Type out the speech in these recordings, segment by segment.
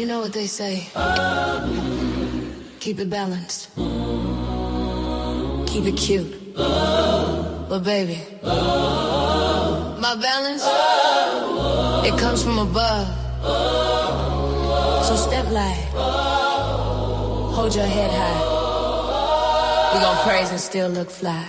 You know what they say. Keep it balanced. Keep it cute. But baby, my balance, it comes from above. So step light. Hold your head high. We gon' praise and still look fly.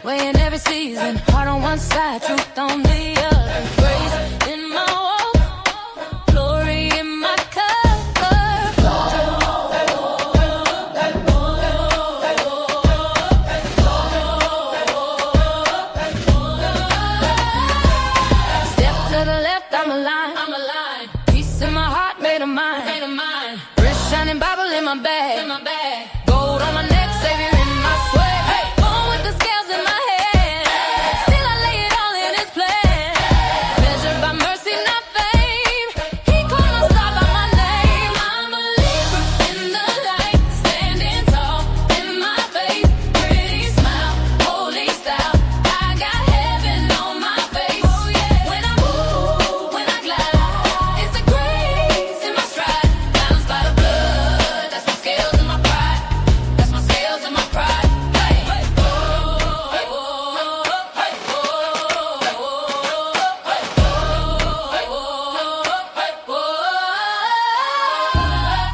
Weighing every season, heart on one side, truth on the other. Grace in my walk, glory in my cover. Step to the left, I'm aligned. Peace in my heart, made of mine. Wrist shining, Bible in my bag. Gold on my neck, Savior in my swag. Born with the scales in my head. Still I lay it all in His plan. Measured by mercy, not fame. He called my star by my name. I'm a Libra in the light, standing tall in my faith. Pretty smile, holy style. I got heaven on my face. When I move, when I glide, it's the grace in my stride. Balanced by the blood, that's my scales and my pride. That's my scales and my pride.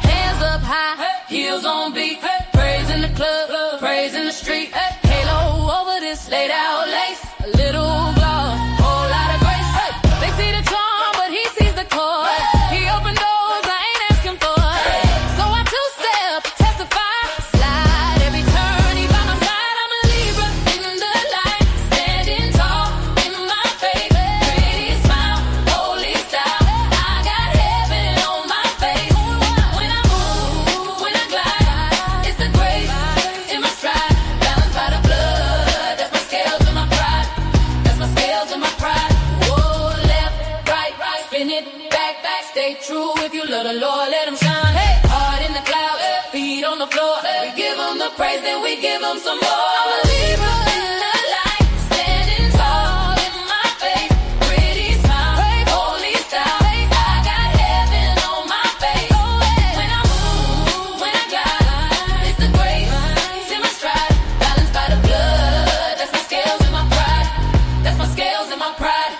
Hands up high, heels on beat, praise in the club, praise in the street. Halo over this laid out lace, a little gloss, whole lot of grace. They see the charm, but He sees the core. He opened doors I ain't asking for. So I two-step, testify, slide every turn. He by my side. I'm a Libra in the light, standing tall in my faith. Pretty smile, holy style. I got heaven on my face. When I move, when I glide, it's the grace in my stride. Balanced by the blood, that's my scales and my pride. That's my scales and my pride. Whoa, left, right, spin it, back, stay true. If you love the Lord, let Him shine. Heart in the clouds, feet on the floor. We give Him the praise, then we give Him some more. I'm a Libra in the light, standing tall in my faith. Pretty smile, holy style. I got heaven on my face. When I move, when I glide, it's the grace in my stride. Balanced by the blood, that's my scales and my pride. That's my scales and my pride.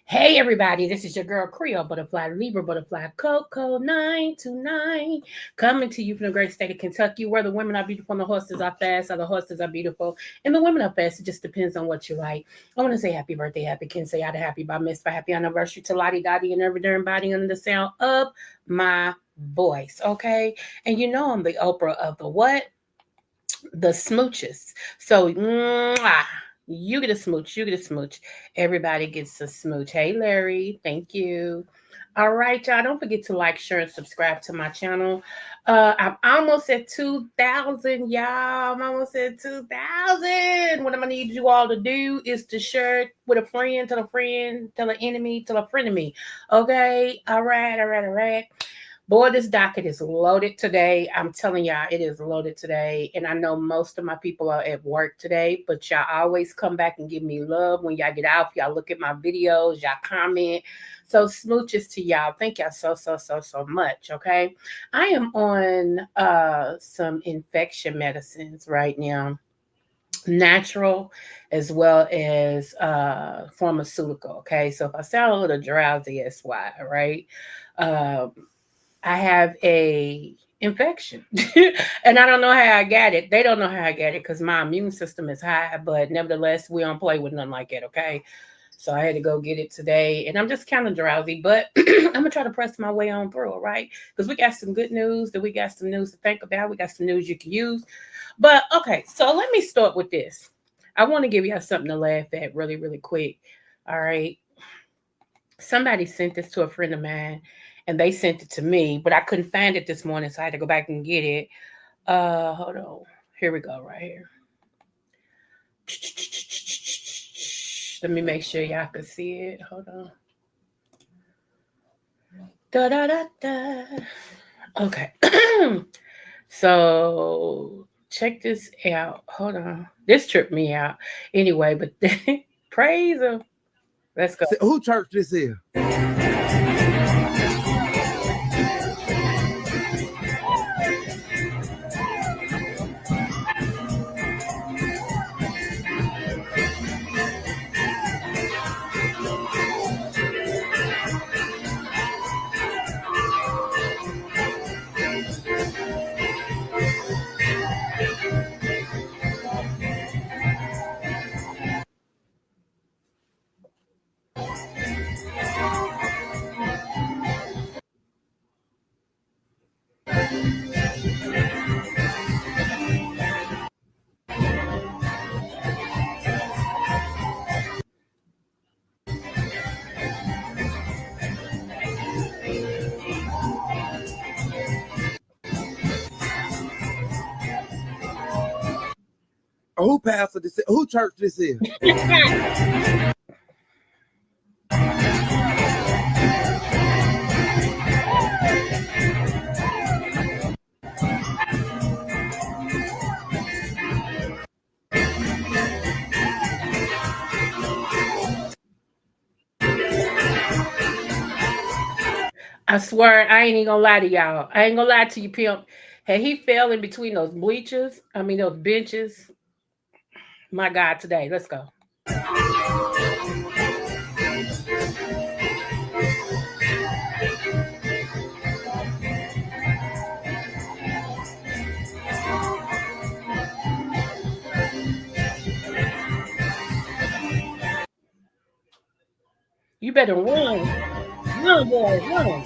Hey everybody, this is your girl Creole Butterfly, Libra Butterfly, Coco 929, coming to you from the great state of Kentucky, where the women are beautiful and the horses are fast, or the horses are beautiful and the women are fast. It just depends on what you like. I want to say happy birthday, happy Kinsey, happy bar mitzvah, happy anniversary to Lottie Dottie and every darn body under the sound of my voice, okay? And you know I'm the Oprah of the what? The smooches. So, you get a smooch. Everybody gets a smooch. Hey, Larry. Thank you. All right, y'all. Don't forget to like, share, and subscribe to my channel. I'm almost at 2,000, y'all. I'm almost at 2,000. What I'm going to need you all to do is to share it with a friend, tell a friend, tell an enemy, tell a friend of me. Okay? All right. Boy, this docket is loaded today. I'm telling y'all, it is loaded today. And I know most of my people are at work today, but y'all always come back and give me love when y'all get out. Y'all look at my videos, y'all comment. So smooches to y'all. Thank y'all so much, okay? I am on some infection medicines right now. Natural as well as pharmaceutical, okay? So if I sound a little drowsy, that's why, right? I have a infection and I don't know how I got it. They don't know how I got it because my immune system is high, but nevertheless, we don't play with nothing like that, okay? So I had to go get it today and I'm just kind of drowsy, but I'm going to try to press my way on through, all right? Because we got some good news, we got some news to think about. We got some news you can use. But, okay, so let me start with this. I want to give y'all something to laugh at really quick, all right? Somebody sent this to a friend of mine. And they sent it to me, but I couldn't find it this morning, so I had to go back and get it. Hold on. Here we go, right here. Let me make sure y'all can see it. Hold on. Da da da da. Okay. So check this out. Hold on. This tripped me out. Anyway, but praise him. Let's go. Who church this is? Who pastor this is? Who church this is? I swear, I ain't even gonna lie to y'all. I ain't gonna lie to you, pimp. Had he fell in between those bleachers, those benches, my God, today. Let's go. You better run. Run, boy, run.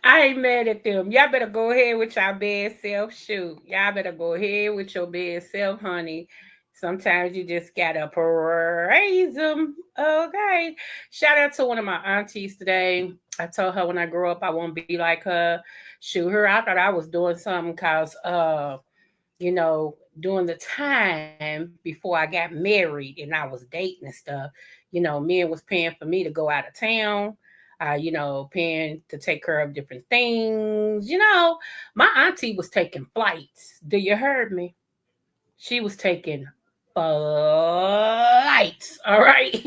I ain't mad at them. Y'all better go ahead with your bad self. Shoot. Y'all better go ahead with your bad self, honey. Sometimes you just gotta praise them. Okay. Shout out to one of my aunties today. I told her when I grow up I won't be like her. Shoot her. I thought I was doing something because during the time before I got married and I was dating and stuff, men was paying for me to go out of town, paying to take care of different things. My auntie was taking flights. Do you heard me? She was taking flights. All right.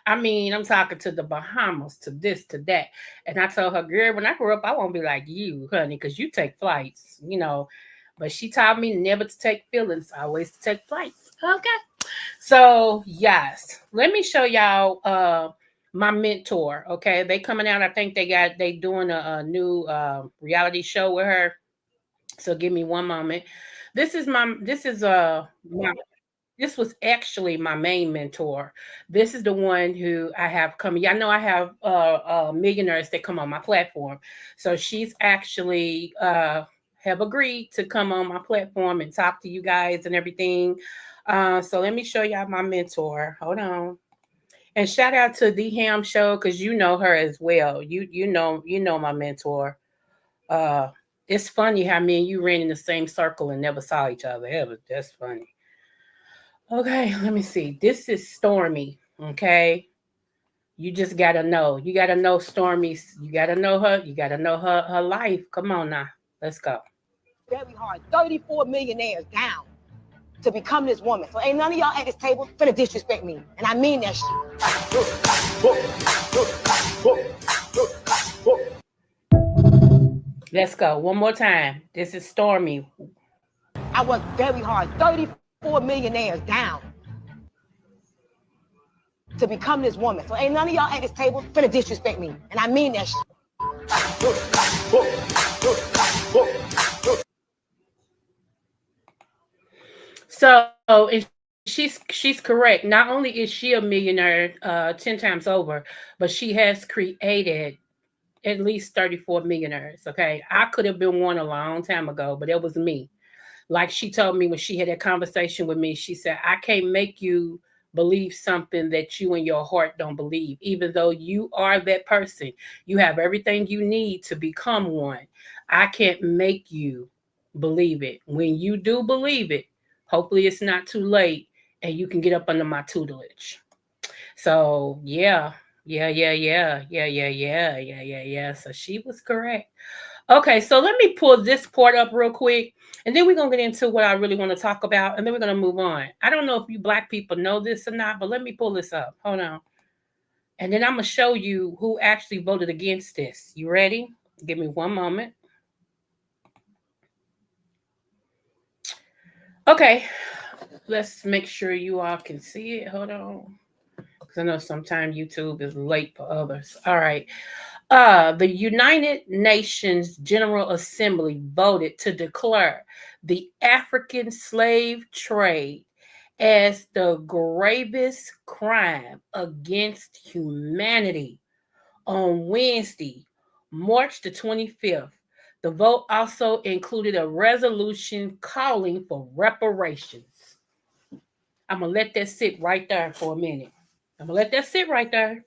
I'm talking to the Bahamas, to this, to that. And I told her, girl, when I grow up, I won't be like you, honey, because you take flights. But she taught me never to take feelings, always to take flights. Okay. So yes, let me show y'all my mentor. Okay. They coming out. I think they doing a new reality show with her. So give me one moment. This was actually my main mentor. This is the one who I have coming. Y'all know I have millionaires that come on my platform. So she's actually have agreed to come on my platform and talk to you guys and everything. So let me show y'all my mentor. Hold on. And shout out to the Ham Show because you know her as well. You know my mentor. Uh, it's funny how me and you ran in the same circle and never saw each other. That's funny. Okay, let me see. This is Stormy. Okay. You just gotta know. You gotta know Stormy. You gotta know her. You gotta know her life. Come on now. Let's go. Very hard. 34 millionaires down to become this woman. So ain't none of y'all at this table finna disrespect me. And I mean that shit. Let's go. One more time. This is Stormy. I worked very hard. 34 millionaires down to become this woman. So ain't none of y'all at this table finna disrespect me. And I mean that shit. So she's correct. Not only is she a millionaire 10 times over, but she has created at least 34 millionaires. Okay. I could have been one a long time ago, but it was me. Like she told me when she had that conversation with me, she said, I can't make you believe something that you in your heart don't believe, even though you are that person. You have everything you need to become one. I can't make you believe it. When you do believe it, hopefully it's not too late and you can get up under my tutelage. So yeah. So she was correct. Okay, so let me pull this part up real quick, and then we're gonna get into what I really want to talk about, and then we're gonna move on. I don't know if you black people know this or not, but let me pull this up. Hold on. And then I'm gonna show you who actually voted against this. You ready? Give me one moment. Okay, let's make sure you all can see it. Hold on. Because I know sometimes YouTube is late for others. All right. The United Nations General Assembly voted to declare the African slave trade as the gravest crime against humanity on Wednesday, March the 25th. The vote also included a resolution calling for reparations. I'm going to let that sit right there for a minute. I'm going to let that sit right there.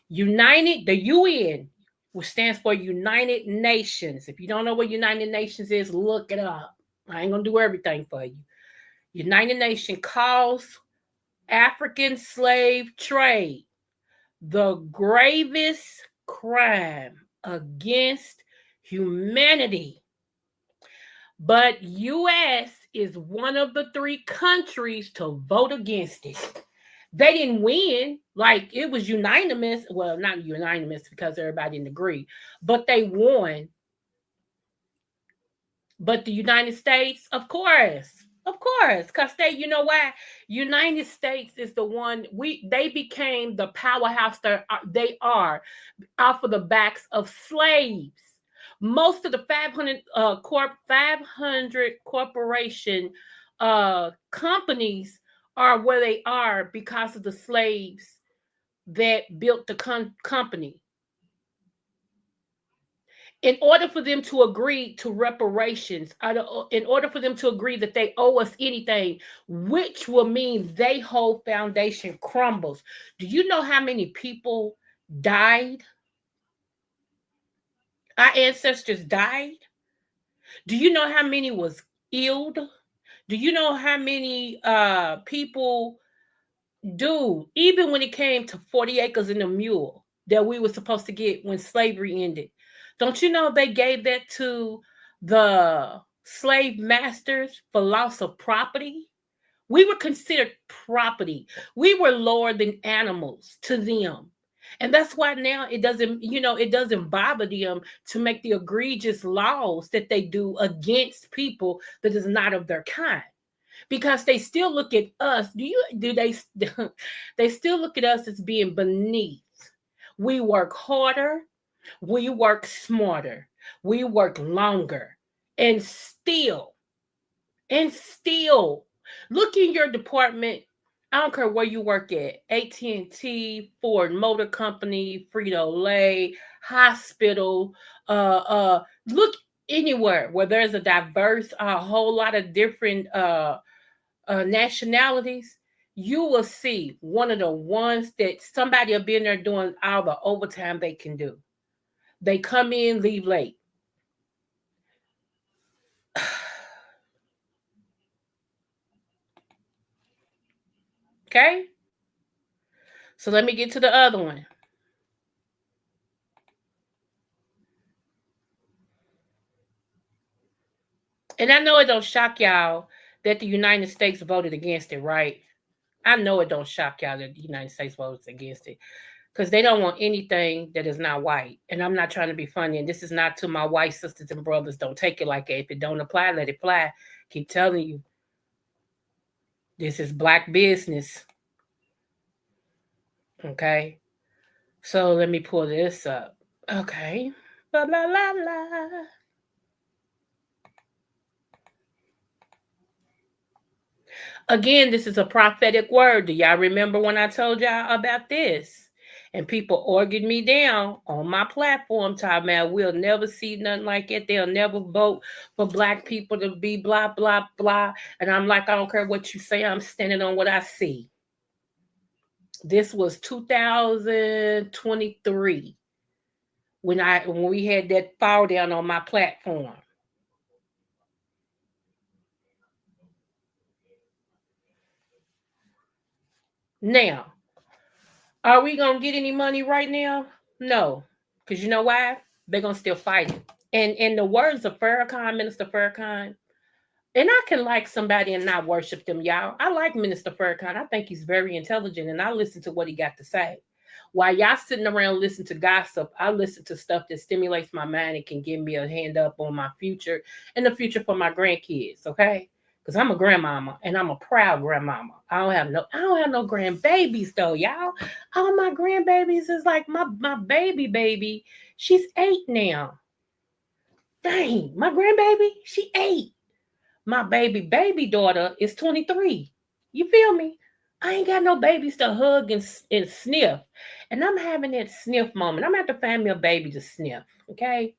United, the UN, which stands for United Nations. If you don't know what United Nations is, look it up. I ain't going to do everything for you. United Nations calls African slave trade the gravest crime against humanity. But US is one of the 3 countries to vote against it. They didn't win. Like, it was unanimous. Well, not unanimous because everybody didn't agree, but they won. But the United States, of course, because you know why? United States is the one they became the powerhouse they are off of the backs of slaves. Most of the 500 corporation companies are where they are because of the slaves that built the company. In order for them to agree to reparations, in order for them to agree that they owe us anything, which will mean their whole foundation crumbles. Do you know how many people died? Our ancestors died. Do you know how many was ill? Do you know how many people do, even when it came to 40 acres and a mule that we were supposed to get when slavery ended? Don't you know they gave that to the slave masters for loss of property? We were considered property. We were lower than animals to them. And that's why now it doesn't bother them to make the egregious laws that they do against people that is not of their kind. Because they still look at us. They still look at us as being beneath. We work harder, we work smarter, we work longer, and still look in your department. I don't care where you work at, AT&T, Ford Motor Company, Frito-Lay, hospital, look anywhere where there's a diverse, a whole lot of different nationalities. You will see one of the ones that somebody will be in there doing all the overtime they can do. They come in, leave late. Okay? So let me get to the other one. And I know it don't shock y'all that the United States voted against it, right? I know it don't shock y'all that the United States voted against it. Because they don't want anything that is not white. And I'm not trying to be funny. And this is not to my white sisters and brothers. Don't take it like that. If it don't apply, let it fly. Keep telling you. This is black business. Okay. So let me pull this up. Okay. La la la la. Again, this is a prophetic word. Do y'all remember when I told y'all about this? And people argued me down on my platform, talking about we'll never see nothing like it. They'll never vote for black people to be blah, blah, blah. And I'm like, I don't care what you say. I'm standing on what I see. This was 2023 when we had that fall down on my platform. Now, are we gonna get any money right now? No, because you know why? They're gonna still fight it. And in the words of Farrakhan, Minister Farrakhan, and I can like somebody and not worship them, y'all. I like Minister Farrakhan. I think he's very intelligent, and I listen to what he got to say. While y'all sitting around listening to gossip, I listen to stuff that stimulates my mind and can give me a hand up on my future and the future for my grandkids. Okay, because I'm a grandmama and I'm a proud grandmama. I don't have no grandbabies though, y'all. All my grandbabies is like my baby. She's 8 now. Dang, my grandbaby, she 8. My baby daughter is 23. You feel me? I ain't got no babies to hug and sniff. And I'm having that sniff moment. I'm going to have to find me a baby to sniff. Okay?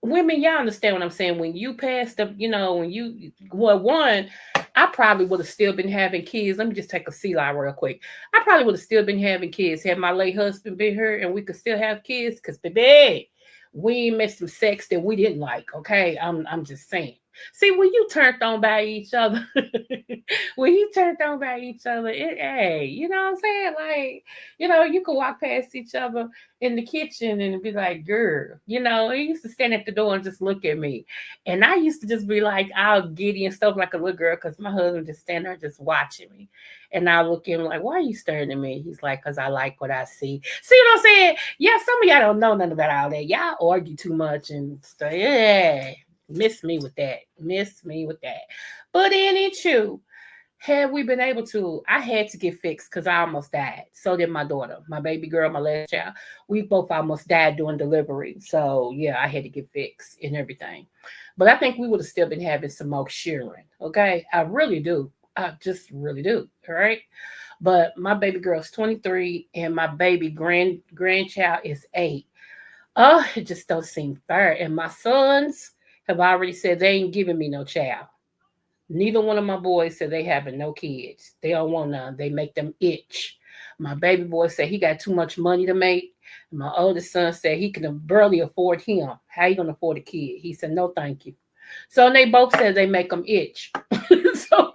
Women, y'all understand what I'm saying. When you pass the, I probably would have still been having kids. Let me just take a sea line real quick. I probably would have still been having kids had my late husband been here and we could still have kids. Because, baby, we ain't messed with sex that we didn't like. Okay? I'm just saying. See, when you turned on by each other, hey, you know what I'm saying? Like, you could walk past each other in the kitchen and be like, girl, he used to stand at the door and just look at me. And I used to just be like, all giddy and stuff like a little girl because my husband just stand there just watching me. And I look at him like, why are you staring at me? He's like, because I like what I see. See what I'm saying? Yeah, some of y'all don't know nothing about all that. Y'all argue too much and stuff. Yeah. Miss me with that. But anywho, had we been able to, I had to get fixed because I almost died. So did my daughter, my baby girl, my last child. We both almost died during delivery. So yeah, I had to get fixed and everything. But I think we would have still been having some more sharing. Okay. I really do. I just really do. All right. But my baby girl's 23 and my baby grandchild is 8. Oh, it just don't seem fair. And my sons have already said they ain't giving me no child. Neither one of my boys said they having no kids. They don't want none. They make them itch. My baby boy said he got too much money to make. And my oldest son said he can barely afford him. How you gonna afford a kid? He said, no, thank you. So they both said they make them itch. So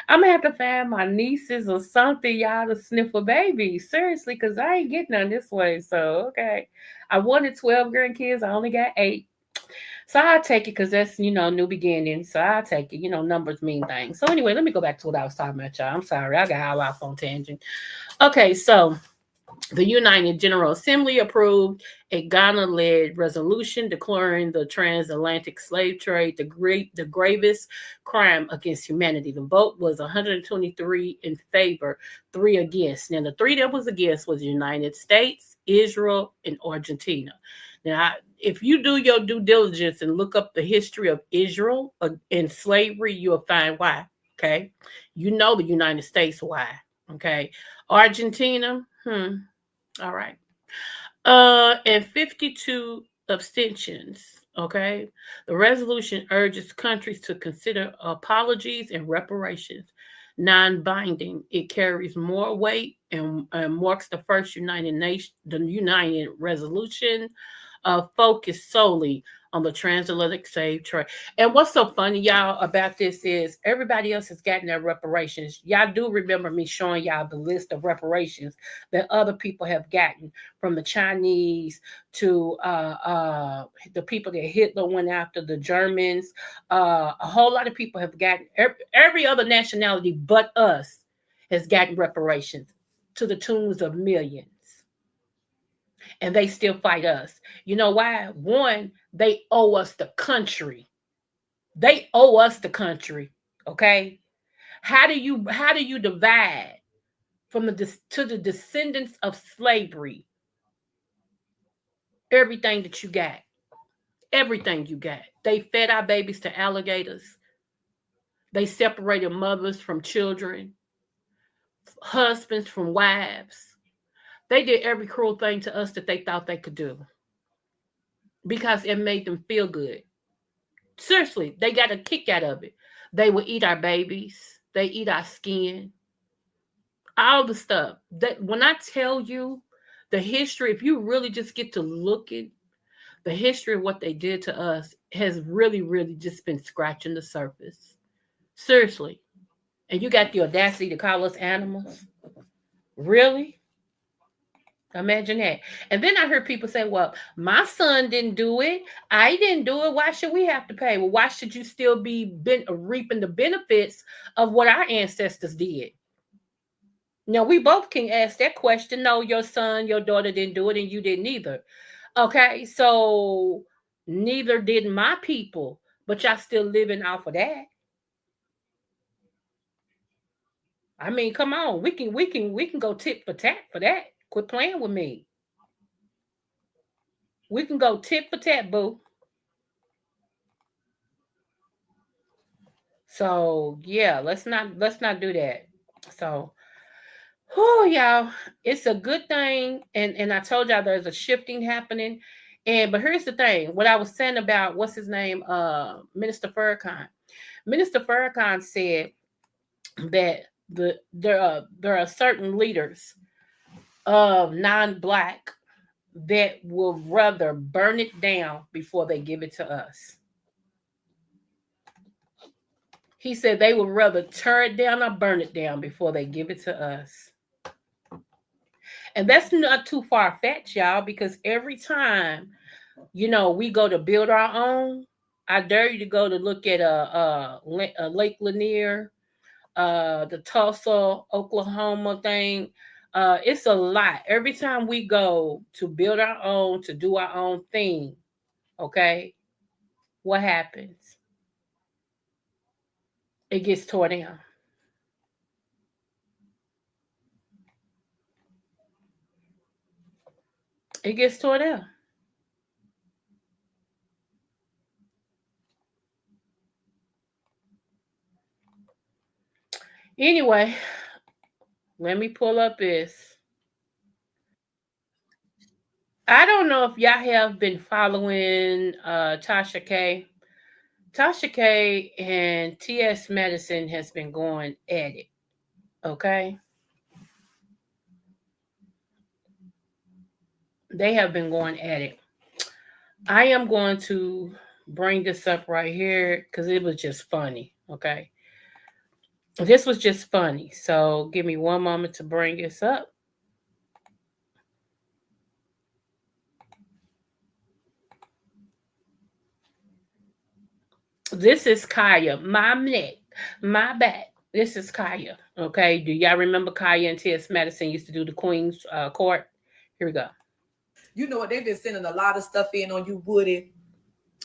I'm gonna have to find my nieces or something, y'all, to sniff a baby. Seriously, because I ain't getting none this way. So okay. I wanted 12 grandkids. I only got 8. So I'll take it because that's, new beginning. So I'll take it. Numbers mean things. So anyway, let me go back to what I was talking about, y'all. I'm sorry. I got all off on tangent. Okay, so the United General Assembly approved a Ghana-led resolution declaring the transatlantic slave trade the gravest crime against humanity. The vote was 123 in favor, 3 against. Now, the 3 that was against was the United States, Israel, and Argentina. Now, if you do your due diligence and look up the history of Israel and slavery, you'll find why. Okay. The United States why. Okay. Argentina. All right. And 52 abstentions. Okay. The resolution urges countries to consider apologies and reparations non-binding. It carries more weight and marks the first United resolution focused solely on the transatlantic slave trade. And what's so funny, y'all, about this is everybody else has gotten their reparations. Y'all do remember me showing y'all the list of reparations that other people have gotten, from the Chinese to the people that Hitler went after, the Germans. A whole lot of people have gotten, every other nationality but us has gotten reparations to the tunes of millions. And they still fight us. You know why? One, they owe us the country. They owe us the country. Okay. How do you divide from to the descendants of slavery everything that you got? Everything you got. They fed our babies to alligators. They separated mothers from children. husbands from wives. They did every cruel thing to us that they thought they could do because it made them feel good. Seriously, they got a kick out of it. They would eat our babies. They eat our skin. All the stuff. That when I tell you the history, if you really just get to look at the history of what they did to us, has really, really just been scratching the surface. Seriously. And you got the audacity to call us animals? Really? Imagine that. And then I heard people say, well, my son didn't do it. I didn't do it. Why should we have to pay? Well, why should you still be reaping the benefits of what our ancestors did? Now, we both can ask that question. No, your son, your daughter didn't do it, and you didn't either. Okay, so neither did my people, but y'all still living off of that. I mean, come on, we can go tit for tat for that. Quit playing with me. We can go tit for tat, boo. So yeah, let's not do that. So, oh y'all, it's a good thing, and I told y'all there's a shifting happening. But here's the thing: what I was saying about what's his name, Minister Farrakhan. Minister Farrakhan said that there are certain leaders of non-black that will rather burn it down before they give it to us. He said they would rather tear it down or burn it down before they give it to us. And that's not too far-fetched, y'all, because every time, we go to build our own, I dare you to go to look at Lake Lanier, the Tulsa, Oklahoma thing. It's a lot. Every time we go to build our own, to do our own thing, okay, what happens? It gets torn down. It gets torn down. Anyway, let me pull up this. I don't know if y'all have been following Tasha K. Tasha K and T.S. Madison has been going at it. Okay? They have been going at it. I am going to bring this up right here because it was just funny. Okay? This was just funny. So give me one moment to bring this up. This is Kaya. My neck. My back. This is Kaya. Okay? Do y'all remember Kaya and T.S. Madison used to do the Queen's Court? Here we go. You know what? They've been sending a lot of stuff in on you, Woody.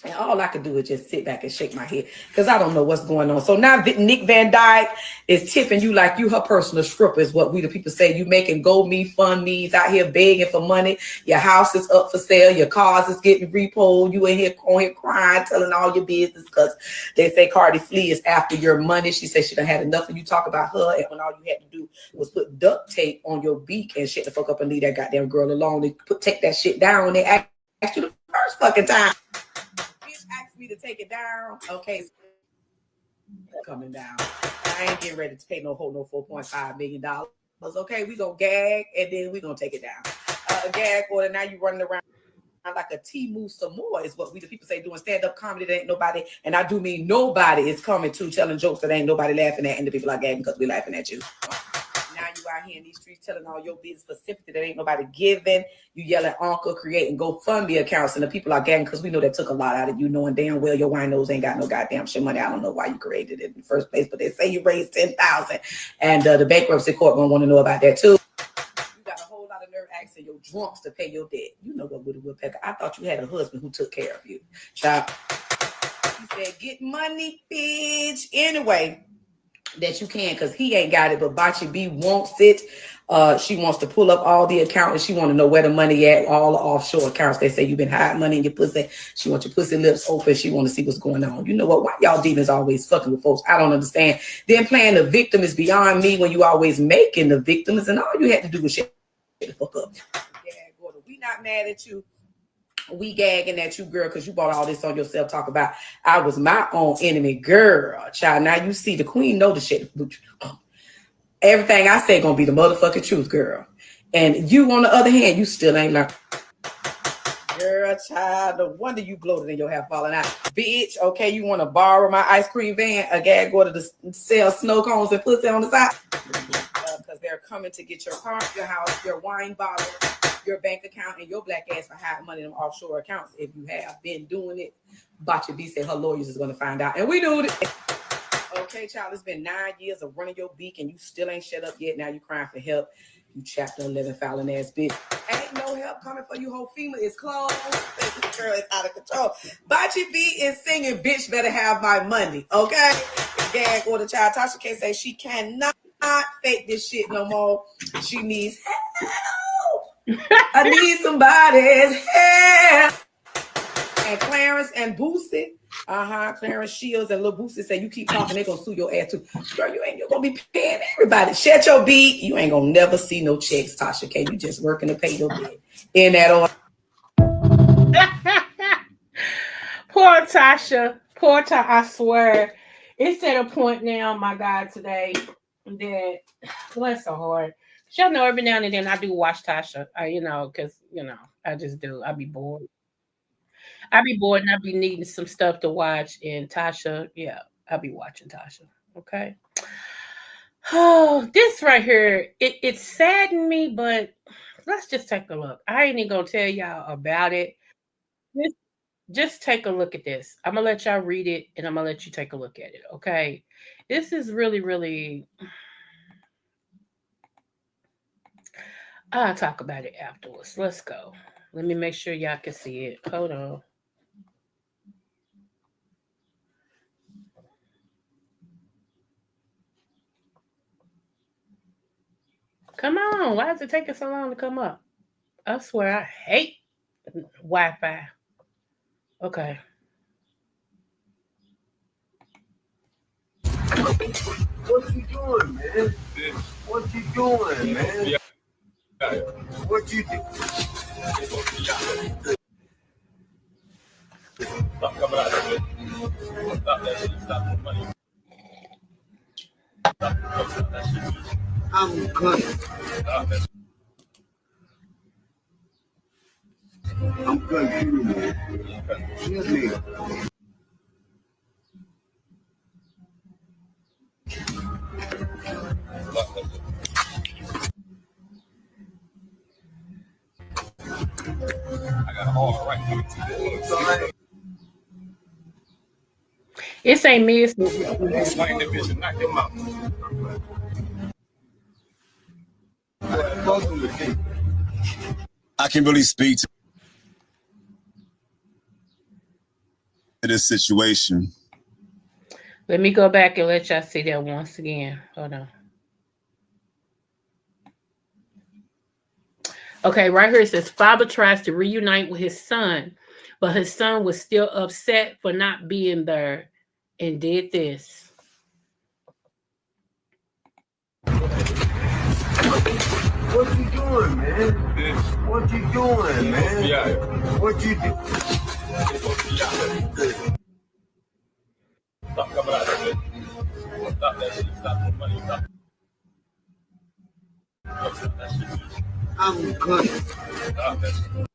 And all I could do is just sit back and shake my head because I don't know what's going on. So now Nick Van Dyke is tipping you like you her personal stripper is what we the people say. You making GoFundMes out here begging for money. Your house is up for sale. Your cars is getting repoed. You in here crying, telling all your business because they say Cardi Flee is after your money. She said she done had enough of you talk about her and when all you had to do was put duct tape on your beak and shit the fuck up and leave that goddamn girl alone. They take that shit down when they asked you the first fucking time. Asked me to take it down. Okay, so coming down. I ain't getting ready to pay no $4.5 million. Okay, we gonna gag and then we gonna take it down. Gag order. Now you running around like a Timu Samoa is what we the people say doing stand-up comedy that ain't nobody, and I do mean nobody is coming to telling jokes that ain't nobody laughing at, and the people are gagging because we laughing at you. Now you out here in these streets telling all your business for sympathy that ain't nobody giving. You yell at Uncle, creating GoFundMe accounts, and the people are gagging because we know that took a lot out of you, knowing damn well your wine nose ain't got no goddamn shit money. I don't know why you created it in the first place, but they say you raised $10,000, and the bankruptcy court gonna want to know about that too. You got a whole lot of nerve asking your drunks to pay your debt. You know what, Woody Woodpecker? I thought you had a husband who took care of you, child. He said, "Get money, bitch." Anyway. that you can, because he ain't got it, but Bachi B wants it. She wants to pull up all the accounts, and she want to know where the money at, all the offshore accounts. They say you've been hiding money in your pussy. She wants your pussy lips open. She want to see what's going on. You know what? Why y'all demons always fucking with folks? I don't understand. Then playing the victim is beyond me when you always making the victims, and all you had to do was shut the fuck up. Yeah, Gordon, we not mad at you. We gagging at you, girl, because you bought all this on yourself. Talk about I was my own enemy, girl. Child, now you see the queen know the shit. Everything I say gonna be the motherfucking truth, girl. And you, on the other hand, you still ain't learned. Girl, child, no wonder you bloated in your hair falling out. Bitch, okay, you want to borrow my ice cream van? A gag go to sell snow cones and pussy on the side? Because they're coming to get your car, your house, your wine bottle, your bank account, and your black ass for hiding money in them offshore accounts. If you have been doing it, Bachi B said her lawyers is going to find out. And we do it. Okay, child, it's been 9 years of running your beak and you still ain't shut up yet. Now you crying for help. You chapter 11 fouling ass bitch. Ain't no help coming for you. Whole FEMA is closed. This girl is out of control. Bachi B is singing, bitch better have my money. Okay? Gag or the child. Tasha K say she cannot fake this shit no more. She needs help. I need somebody's help. And Clarence and Boosie. Clarence Shields and Lil Boosie say you keep talking, they're gonna sue your ass too. Girl, you're gonna be paying everybody. Shut your beat. You ain't gonna never see no checks, Tasha K. You just working to pay your bill. In that order. Poor Tasha. Poor Tasha. I swear. It's at a point now, my God, today that bless her heart. Y'all know every now and then I do watch Tasha. Because I just do. I be bored. And I be needing some stuff to watch. And Tasha, yeah, I'll be watching Tasha. Okay. Oh, this right here, it saddened me, but let's just take a look. I ain't even gonna tell y'all about it. Just take a look at this. I'm gonna let y'all read it and I'm gonna let you take a look at it. Okay. This is really, really I'll talk about it afterwards. Let's go. Let me make sure y'all can see it. Hold on. Come on. Why is it taking so long to come up? I swear I hate Wi-Fi. Okay. What you doing, man? What you doing, man? What you do? Stop coming out of it. Stop that shit. Stop the money. Stop that shit. I'm good. Stop that shit. I'm confused, man. Excuse me. I got all right. It's ain't me. It's Explain the vision, knock him out. I can really speak to this situation. Let me go back and let y'all see that once again. Hold on. Okay, right here it says father tries to reunite with his son, but his son was still upset for not being there and did this. What you doing, man? What you doing, man? What you do? Stop coming out of it. Stop that shit. Stop the money. Stop that shit. I'm good. Stop that shit.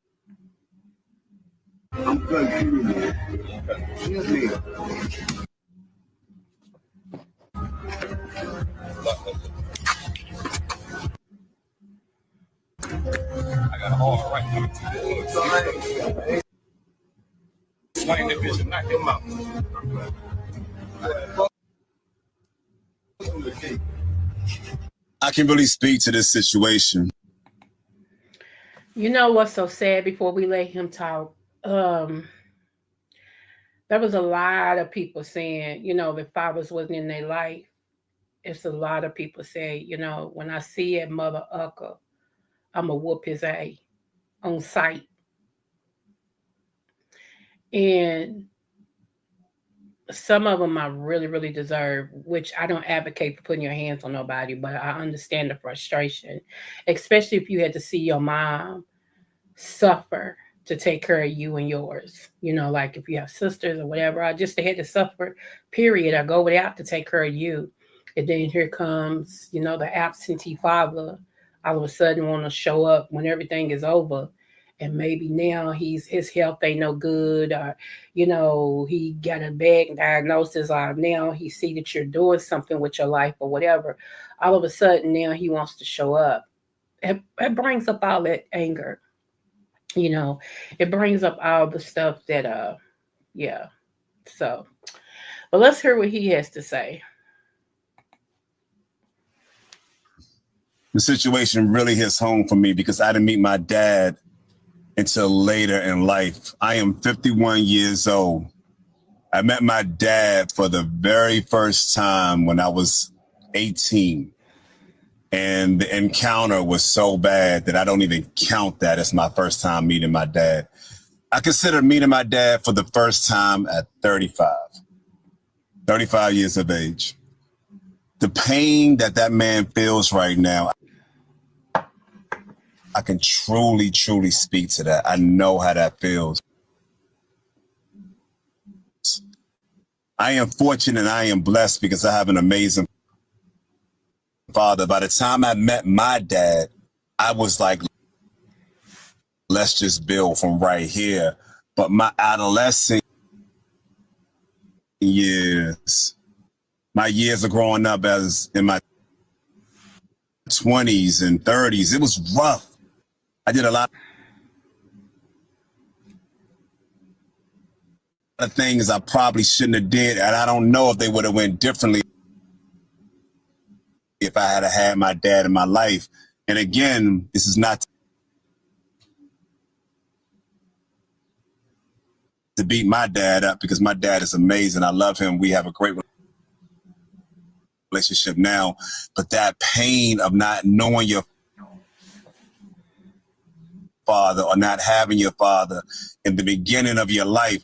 I'm confused, man. Excuse me. I got all right. Explain the vision, knock him out. I can really speak to this situation. You know what's so sad before we let him talk? There was a lot of people saying, the fathers wasn't in their life. it's a lot of people say, you know, when I see a Mother Ucker, I'm going to whoop his A on sight. And some of them I really, really deserve, which I don't advocate for putting your hands on nobody, but I understand the frustration, especially if you had to see your mom suffer to take care of you and yours. You know, like if you have sisters or whatever, I just had to suffer, period. I go without to take care of you. And then here comes, you know, the absentee father all of a sudden want to show up when everything is over. And maybe now his health ain't no good, or you know, he got a bad diagnosis, or now he see that you're doing something with your life or whatever. All of a sudden now he wants to show up. It brings up all that anger. You know, it brings up all the stuff that yeah. So but let's hear what he has to say. The situation really hits home for me because I didn't meet my dad until later in life. I am 51 years old. I met my dad for the very first time when I was 18. And the encounter was so bad that I don't even count that as my first time meeting my dad. I consider meeting my dad for the first time at 35 years of age. The pain that man feels right now, I can truly, truly speak to that. I know how that feels. I am fortunate and I am blessed because I have an amazing father. By the time I met my dad, I was like, let's just build from right here. But my adolescent years, my years of growing up as in my 20s and 30s, it was rough. I did a lot of things I probably shouldn't have did, and I don't know if they would have went differently if I had my dad in my life. And again, this is not to beat my dad up because my dad is amazing. I love him. We have a great relationship now, but that pain of not knowing your father or not having your father in the beginning of your life,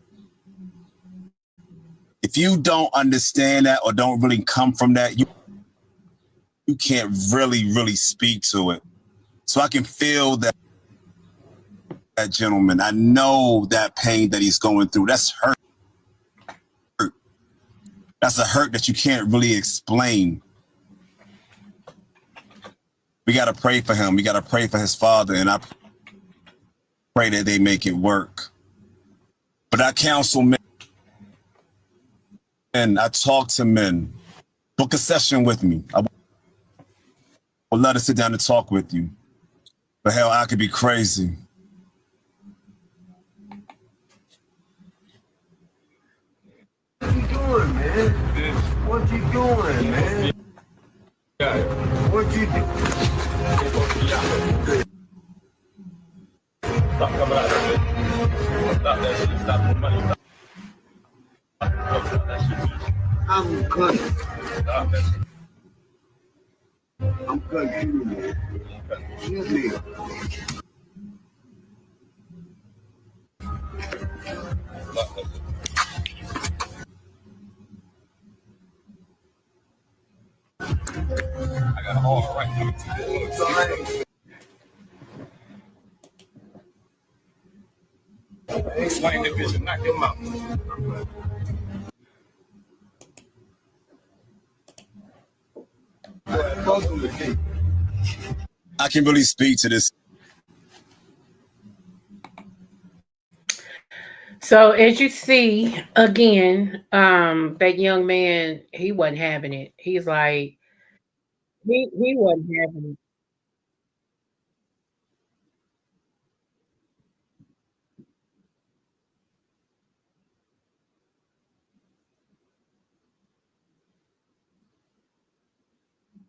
if you don't understand that or don't really come from that, you can't really, really speak to it. So I can feel that gentleman. I know that pain that he's going through. That's hurt. That's a hurt that you can't really explain. We got to pray for him. We got to pray for his father. And I pray that they make it work. But I counsel men. And I talk to men. Book a session with me. I would love to sit down and talk with you. But hell, I could be crazy. What you doing, man? What you doing, man? What you doing? Stop coming out of it. Stop that shit. Stop the money. Stop that shit. I'm cutting. Stop that shit. I'm cutting you, man. Excuse me. Stop that shit. I got a hard right now. Sorry. Explain that bitch and knock him out. I can really speak to this. So as you see, again, that young man, he wasn't having it. He's like, he wasn't having it.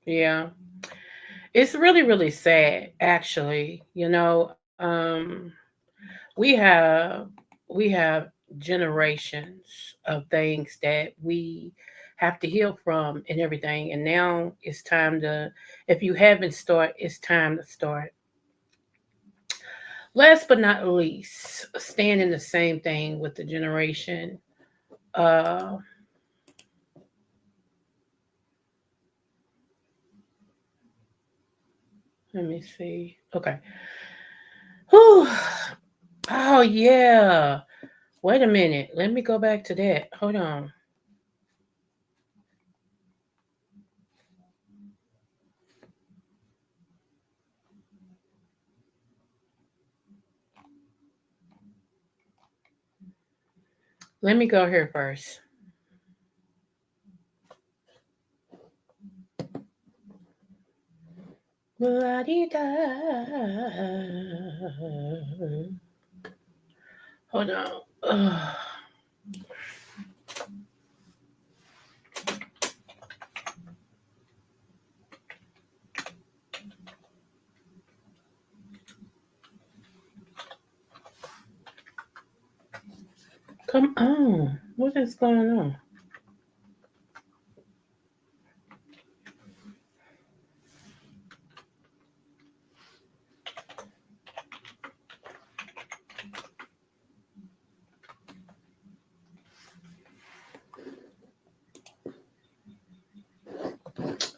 Yeah. It's really, really sad, actually. You know, we have we have generations of things that we have to heal from and everything. And now it's time to, if you haven't started, it's time to start. Last but not least, staying in the same thing with the generation. Let me see. Okay. Whew. Oh, yeah. Wait a minute. Let me go back to that. Hold on. Let me go here first. La-dee-da. Hold on. Ugh. Come on. What is going on?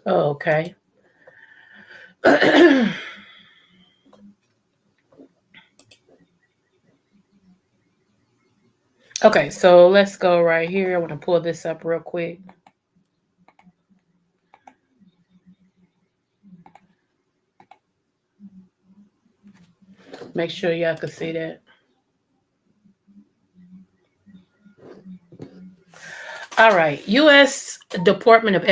Oh, okay. Okay, so let's go right here. I want to pull this up real quick. Make sure y'all can see that. All right. U.S. Department of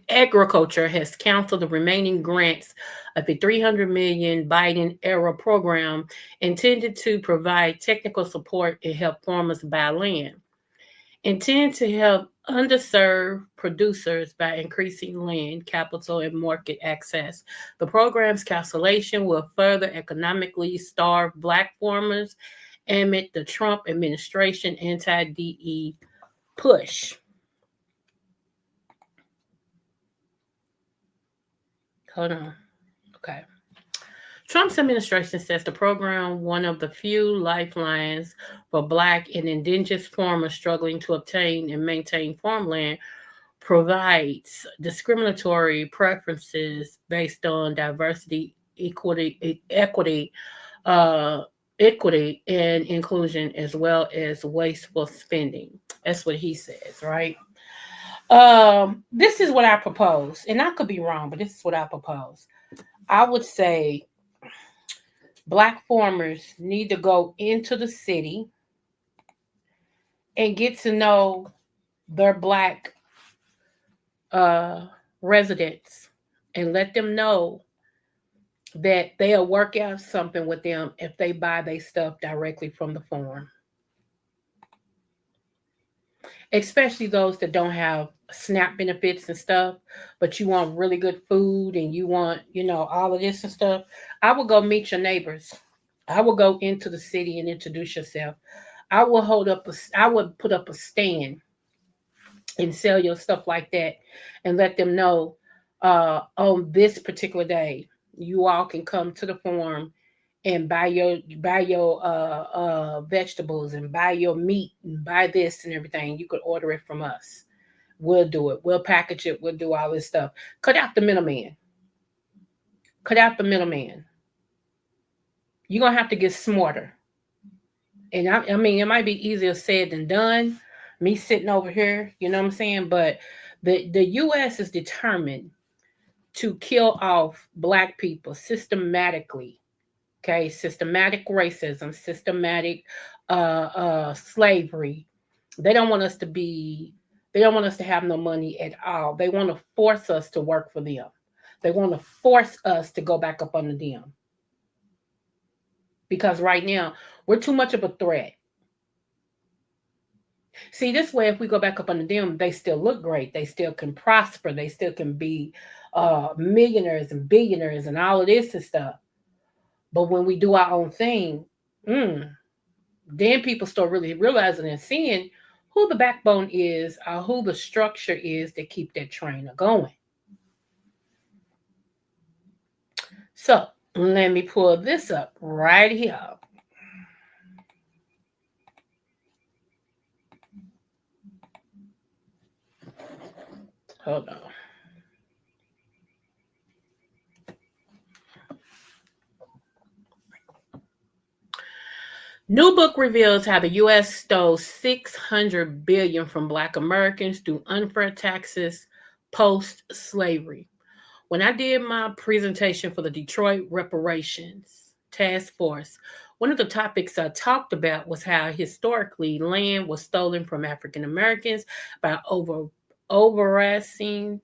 Agriculture has canceled the remaining grants of the $300 million Biden-era program intended to provide technical support and help farmers buy land. Intended to help underserved producers by increasing land, capital, and market access. The program's cancellation will further economically starve Black farmers amid the Trump administration anti-DE push. Hold on. Okay. Trump's administration says the program, one of the few lifelines for Black and Indigenous farmers struggling to obtain and maintain farmland, provides discriminatory preferences based on diversity, equity, and inclusion, as well as wasteful spending. That's what he says, right? This is what I propose, and I could be wrong, but this is what I propose. I would say Black farmers need to go into the city and get to know their Black residents and let them know that they'll work out something with them if they buy their stuff directly from the farm. Especially those that don't have SNAP benefits and stuff, but you want really good food and you want, all of this and stuff. I will go meet your neighbors. I will go into the city and introduce yourself. I will I would put up a stand and sell your stuff like that and let them know on this particular day, you all can come to the farm and buy your vegetables and buy your meat and buy this and everything. You could order it from us. We'll do it. We'll package it. We'll do all this stuff. Cut out the middleman. Cut out the middleman. You're going to have to get smarter. And I mean, it might be easier said than done. Me sitting over here, you know what I'm saying? But the U.S. is determined to kill off Black people systematically. Okay, systematic racism, systematic slavery. They don't want us to have no money at all. They want to force us to work for them. They want to force us to go back up under them. Because right now, we're too much of a threat. See, this way, if we go back up under them, they still look great. They still can prosper. They still can be millionaires and billionaires and all of this and stuff. But when we do our own thing, then people start really realizing and seeing who the backbone is or who the structure is that keep that train going. So let me pull this up right here. Hold on. New book reveals how the U.S. stole $600 billion from Black Americans through unfair taxes post-slavery. When I did my presentation for the Detroit Reparations Task Force, one of the topics I talked about was how historically land was stolen from African Americans by overrassing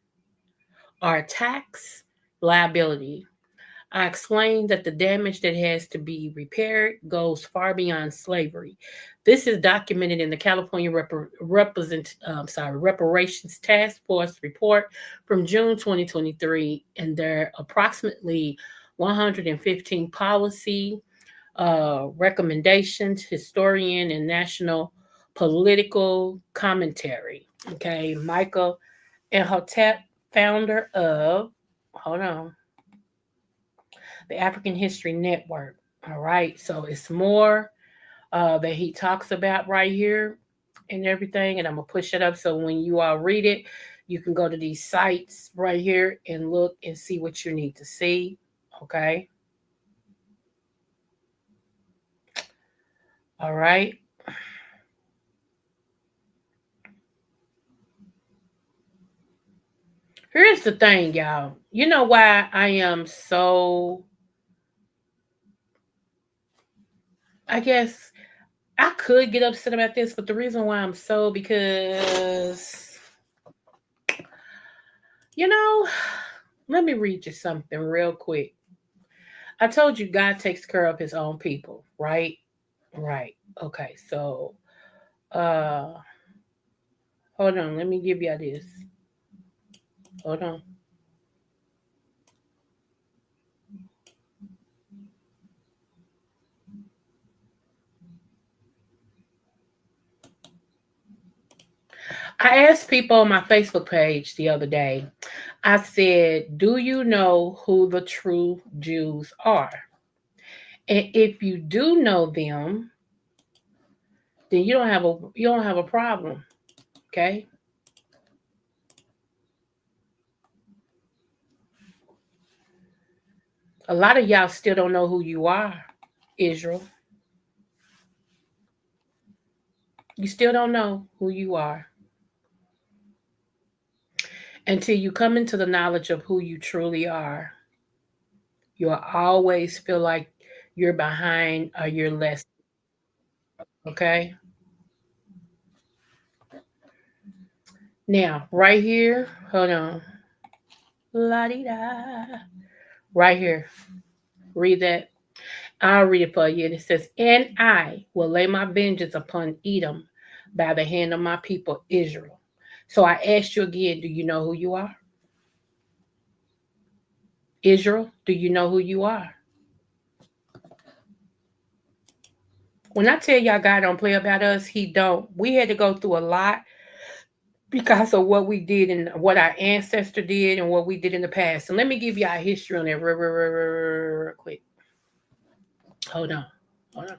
or tax liability. I explained that the damage that has to be repaired goes far beyond slavery. This is documented in the California Reparations Task Force report from June 2023, and their approximately 115 policy recommendations, historian, and national political commentary. Okay, Michael Imhotep, founder of, hold on, the African History Network. All right, so it's more that he talks about right here and everything, and I'm gonna push it up so when you all read it, you can go to these sites right here and look and see what you need to see. Okay. All right. Here's the thing, y'all. You know why I am so, I guess I could get upset about this, but the reason why I'm so, because, you know, let me read you something real quick. I told you God takes care of his own people, right? Right. Okay. So, uh, hold on. Let me give you this. Hold on. I asked people on my Facebook page the other day, I said, do you know who the true Jews are? And if you do know them, then you don't have a problem. Okay? A lot of y'all still don't know who you are, Israel. You still don't know who you are. Until you come into the knowledge of who you truly are, you'll always feel like you're behind or you're less. Okay? Now, right here, hold on. La di da. Right here. Read that. I'll read it for you. And it says, and I will lay my vengeance upon Edom by the hand of my people Israel. So I ask you again, do you know who you are? Israel, do you know who you are? When I tell y'all God don't play about us, he don't. We had to go through a lot because of what we did and what our ancestor did and what we did in the past. So let me give you our history on that real quick. Hold on. Hold on.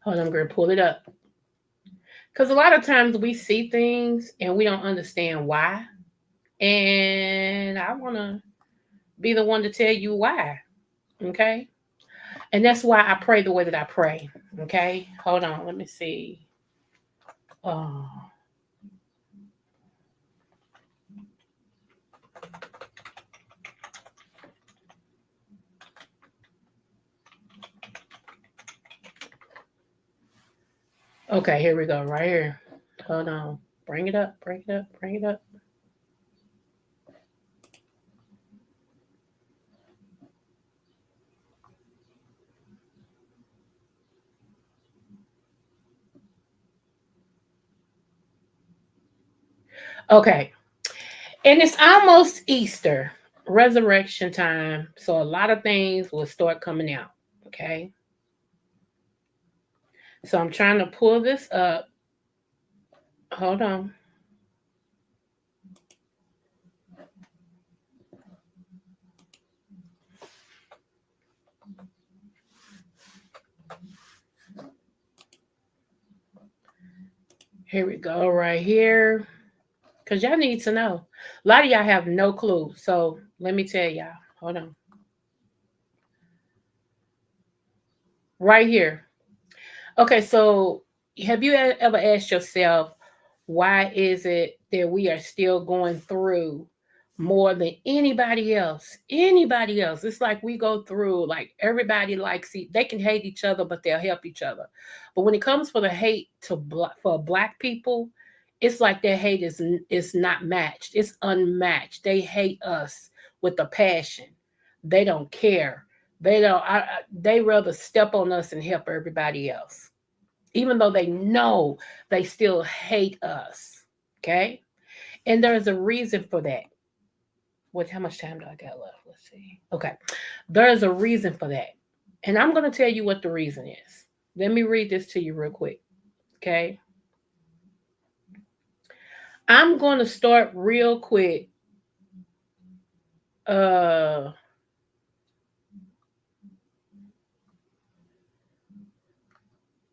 Hold on, I'm going to pull it up. Because a lot of times we see things and we don't understand why. And I want to be the one to tell you why. Okay. And that's why I pray the way that I pray. Okay. Hold on. Let me see. Oh. Okay, here we go. Right here. Hold on. Bring it up. Bring it up. Bring it up. Okay. And it's almost Easter, resurrection time. So a lot of things will start coming out. Okay. So I'm trying to pull this up. Hold on. Here we go, right here. Because y'all need to know. A lot of y'all have no clue. So let me tell y'all. Hold on. Right here. Okay, so have you ever asked yourself, why is it that we are still going through more than anybody else? Anybody else. It's like we go through, like everybody likes, they can hate each other, but they'll help each other. But when it comes for the hate for black people, it's like their hate is not matched. It's unmatched. They hate us with a passion. They don't care. They don't. They rather step on us and help everybody else, even though they know they still hate us. Okay, and there's a reason for that. How much time do I got left? Let's see. Okay, there's a reason for that, and I'm going to tell you what the reason is. Let me read this to you real quick. Okay, I'm going to start real quick.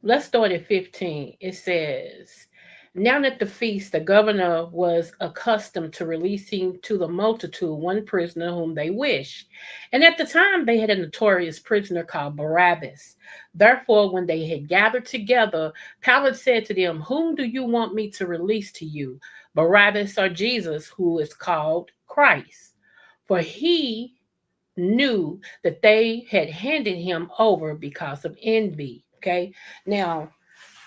Let's start at 15. It says, now at the feast, the governor was accustomed to releasing to the multitude one prisoner whom they wished. And at the time, they had a notorious prisoner called Barabbas. Therefore, when they had gathered together, Pilate said to them, whom do you want me to release to you, Barabbas or Jesus, who is called Christ? For he knew that they had handed him over because of envy. Okay. Now,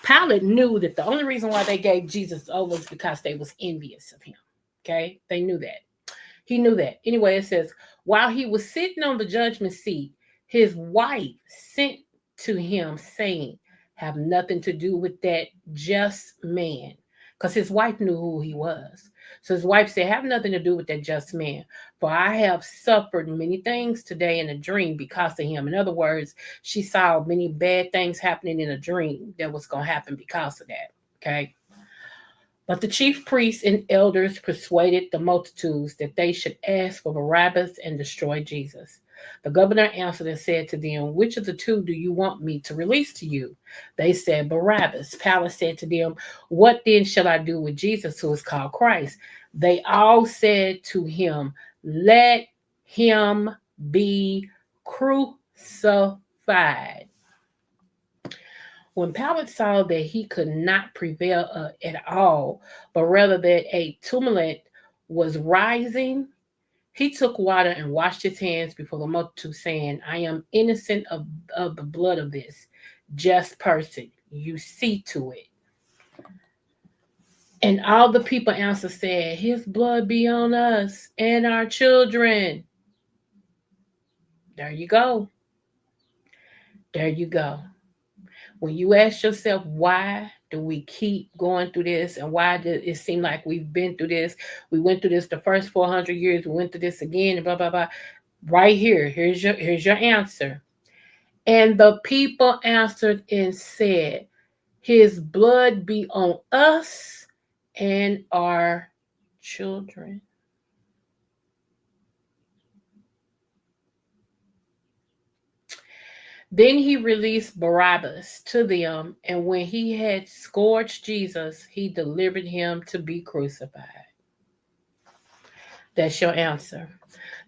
Pilate knew that the only reason why they gave Jesus over was because they was envious of him. Okay. They knew that. He knew that. Anyway, it says, while he was sitting on the judgment seat, his wife sent to him saying, have nothing to do with that just man. Because his wife knew who he was. So his wife said, have nothing to do with that just man. For I have suffered many things today in a dream because of him. In other words, she saw many bad things happening in a dream that was going to happen because of that. Okay. But the chief priests and elders persuaded the multitudes that they should ask for Barabbas and destroy Jesus. The governor answered and said to them, which of the two do you want me to release to you? They said, Barabbas. Pilate said to them, what then shall I do with Jesus, who is called Christ? They all said to him, let him be crucified. When Pilate saw that he could not prevail at all, but rather that a tumult was rising, he took water and washed his hands before the multitude, saying, I am innocent of the blood of this just person. You see to it. And all the people answered, said, his blood be on us and our children. There you go. There you go. When you ask yourself, why do we keep going through this? And why does it seem like we've been through this? We went through this the first 400 years. We went through this again, and blah, blah, blah. Right here. Here's your answer. And the people answered and said, his blood be on us and our children. Then he released Barabbas to them, and when he had scourged Jesus, he delivered him to be crucified. That's your answer.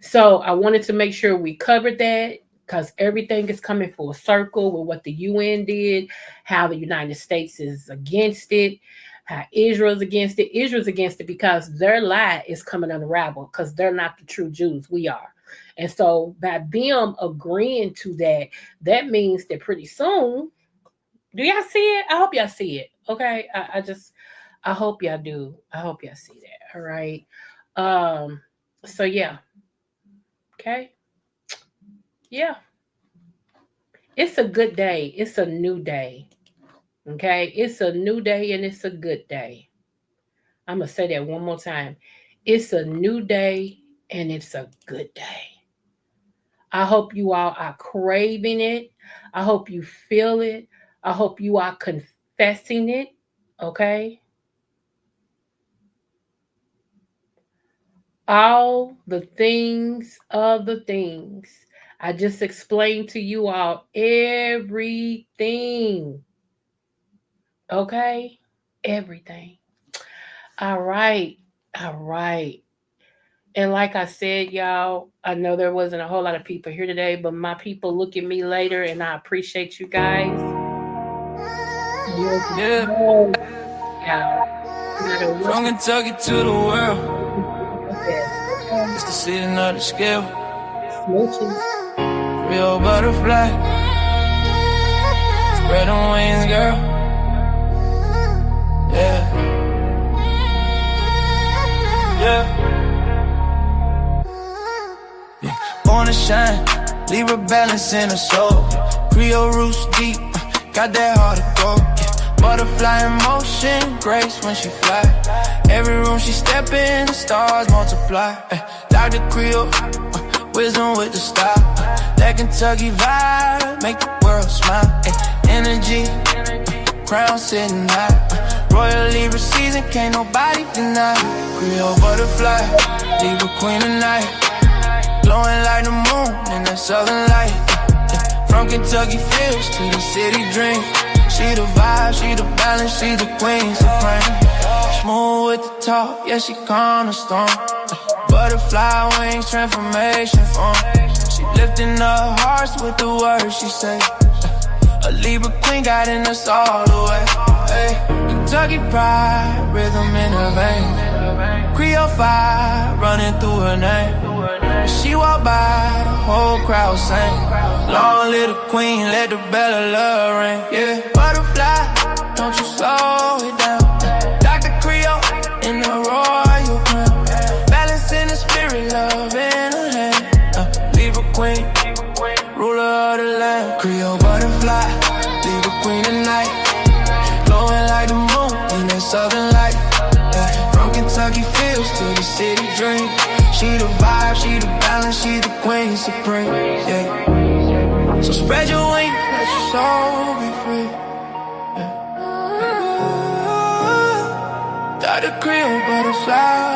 So I wanted to make sure we covered that, because everything is coming full circle with what the UN did, how the United States is against it, how Israel's against it. Israel's against it because their lie is coming unraveled, because they're not the true Jews. We are. And so by them agreeing to that, that means that pretty soon, do y'all see it? I hope y'all see it. Okay. I hope y'all do. I hope y'all see that. All right. So yeah. Okay. Yeah. It's a good day. It's a new day. Okay. It's a new day and it's a good day. I'm going to say that one more time. It's a new day and it's a good day. I hope you all are craving it. I hope you feel it. I hope you are confessing it. Okay? All the things of the things. I just explained to you all everything. Okay? Everything. All right. All right. And like I said, y'all, I know there wasn't a whole lot of people here today, but my people look at me later, and I appreciate you guys. Yeah. From Kentucky to the world, it's the season of the scale. Creole butterfly, spread them wings, girl. Yeah. Born to shine, Libra balance in her soul. Creole roots deep, got that heart of gold. Butterfly in motion, grace when she fly. Every room she step in, the stars multiply. Dr.Creole, wisdom with the style. That Kentucky vibe, make the world smile. Energy, crown sitting high. Royal Libra season, can't nobody deny. Creole butterfly, Libra queen of night. Glowing like the moon in that southern light. From Kentucky fields to the city dream. She the vibe, she the balance, she the queen supreme. Smooth with the talk, yeah, she calm the storm. Butterfly wings, transformation form. She lifting up hearts with the words she say. A Libra queen guiding us all the way. Hey, Kentucky pride, rhythm in her vein. Creole fire running through her name. When she walk by, the whole crowd sing. Long little queen, let the bell of love ring. Yeah, butterfly, don't you slow it down. Dr.Creole in the royal crown. Balance in the spirit, love in her hand. Libra queen, ruler of the land. Creole butterfly, Libra queen tonight. Glowing like the moon in that southern light. From Kentucky fields to the city dream. She the vibe, she the balance, she the queen supreme. Yeah. So spread your wings, let your soul be free. Yeah. Dr.Creole butterfly.